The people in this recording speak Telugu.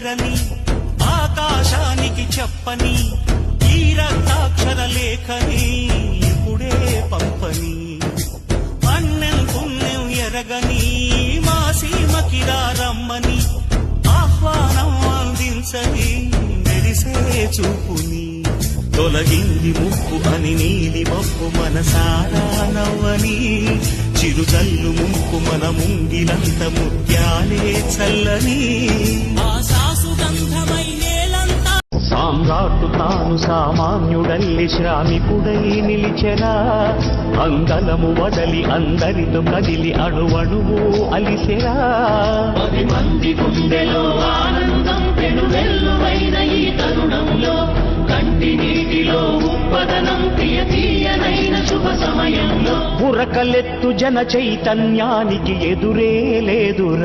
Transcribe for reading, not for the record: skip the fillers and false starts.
చేరని ఆకాశానికి చెప్పని ఈ రక్తాక్షర లేఖని ఇప్పుడే పంపని అన్నెం పుణ్యం ఎరగని మా సీమకిరా రమ్మని ఆహ్వానం అందించని మెరిసే చూపుని తొలగింది ముప్పు అని నీలి మప్పు మనసారా నవ్వని చిరుజల్లు ముంపు మన ముంగిలంత ముత్యాలే చల్లని సామ్రాట్టు తాను సామాన్యుడల్లి శ్రామికుడై నిలిచెనా అంగలము వదలి అందరితో కదిలి అణువణువు అలిసెరా 10 మంది గుండెలో ఆనందం పెనువెల్లువైన ఈ తరుణంలో కంటి నీటిలో ఉప్పదనం తీయనైన శుభ సమయంలో ఉరకలెత్తు జన చైతన్యానికి ఎదురే లేదురా